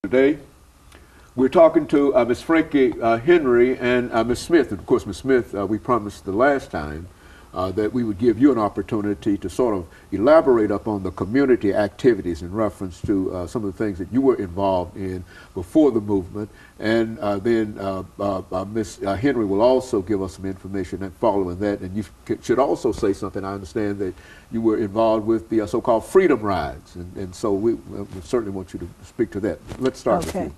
Today, we're talking to Miss Frankie Henry and Miss Smith. And of course, Miss Smith, we promised the last time that we would give you an opportunity to sort of elaborate upon the community activities in reference to some of the things that you were involved in before the movement. And then Miss Henry will also give us some information following that. And you should also say something. I understand that you were involved with the so-called Freedom Rides. And so we certainly want you to speak to that. Let's start with you.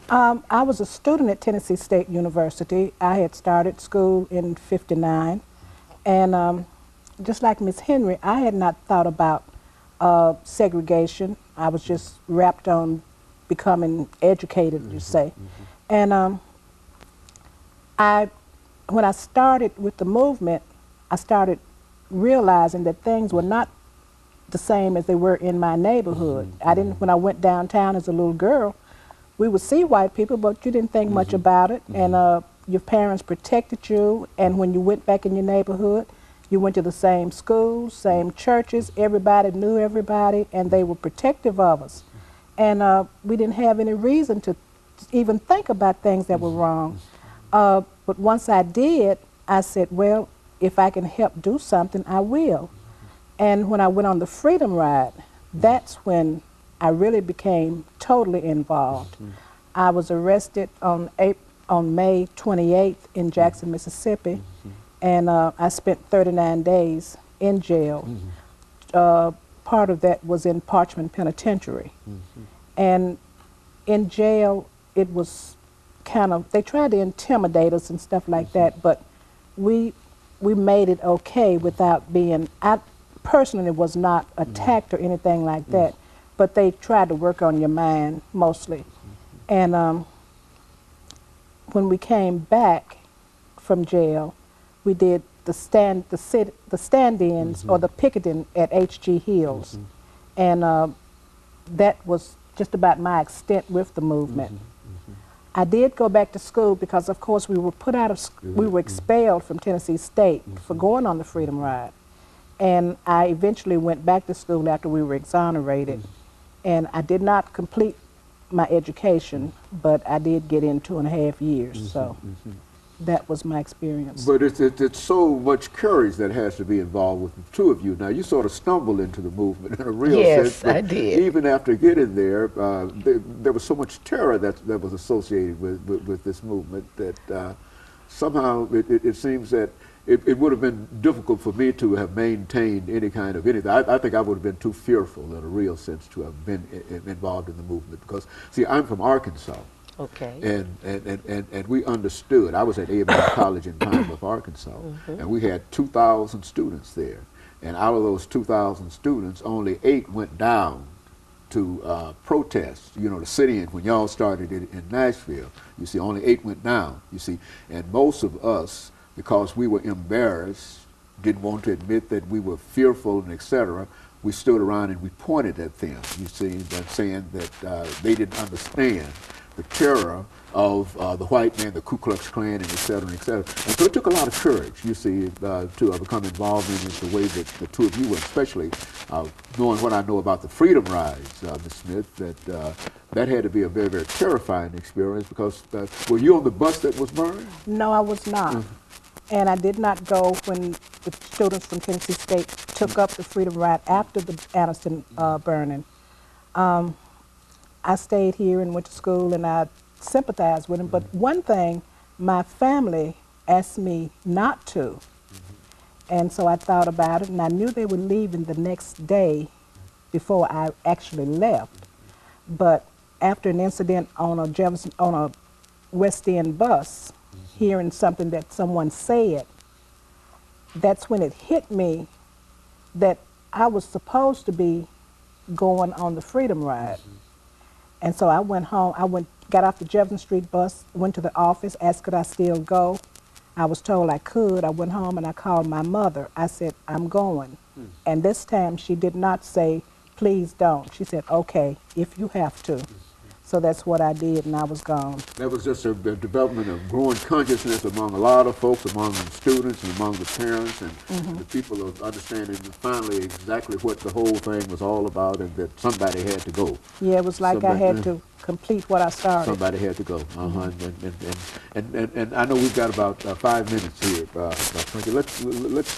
I was a student at Tennessee State University. I had started school in '59. And just like Miss Henry, I had not thought about segregation. I was just wrapped on becoming educated, you say. And when I started with the movement, I started realizing that things were not the same as they were in my neighborhood. When I went downtown as a little girl, we would see white people, but you didn't think much about it. And your parents protected you, and when you went back in your neighborhood, you went to the same schools, same churches, everybody knew everybody, and they were protective of us. And we didn't have any reason to even think about things that were wrong. But once I did, I said, well, if I can help do something, I will. And when I went on the Freedom Ride, that's when I really became totally involved. I was arrested on May 28th in Jackson, Mississippi, and I spent 39 days in jail. Part of that was in Parchman Penitentiary. And in jail, it was kind of, they tried to intimidate us and stuff like that, but we made it okay without being, I personally was not attacked or anything like that, but they tried to work on your mind mostly. And when we came back from jail, we did the stand-ins or the picketing at H.G. Hills. And that was just about my extent with the movement. I did go back to school because, of course, we were put out of we were expelled from Tennessee State for going on the Freedom Ride. And I eventually went back to school after we were exonerated. And I did not complete my education, but I did get in 2.5 years, so that was my experience. But it's so much courage that has to be involved with the two of you. Now, you sort of stumbled into the movement in a real sense. Yes, I did. Even after getting there, there was so much terror that was associated with this movement that somehow it seems that it would have been difficult for me to have maintained any kind of anything. I think I would have been too fearful in a real sense to have been involved in the movement because, see, I'm from Arkansas. Okay. And we understood. I was at EMcClain College in Pine Bluff, Arkansas, and we had 2,000 students there. And out of those 2,000 students, only 8 went down to protest, you know, the sit-in when y'all started in Nashville. You see, only 8 went down, you see. And most of us, because we were embarrassed, didn't want to admit that we were fearful and etc., we stood around and we pointed at them, you see, and saying that they didn't understand the terror of the white man, the Ku Klux Klan, and et cetera, and et cetera. And so it took a lot of courage, you see, to become involved in it the way that the two of you were, especially knowing what I know about the Freedom Rides, Ms. Smith, that had to be a very, very terrifying experience because were you on the bus that was burned? No, I was not. And I did not go when the students from Tennessee State took up the Freedom Ride after the Anniston burning. I stayed here and went to school and I sympathized with them. But one thing, my family asked me not to. And so I thought about it and I knew they were leaving the next day before I actually left. But after an incident on a West End bus, hearing something that someone said, that's when it hit me that I was supposed to be going on the Freedom Ride. And so I went home, got off the Jefferson Street bus, went to the office, asked could I still go. I was told I could. I went home and I called my mother. I said, I'm going. And this time she did not say, please don't. She said, okay, if you have to. So that's what I did, and I was gone. That was just a development of growing consciousness among a lot of folks, among the students and among the parents and the people of understanding finally exactly what the whole thing was all about, and that somebody had to go. Yeah, it was like somebody, I had to complete what I started. Somebody had to go. And I know we've got about 5 minutes here, Frankie. Let's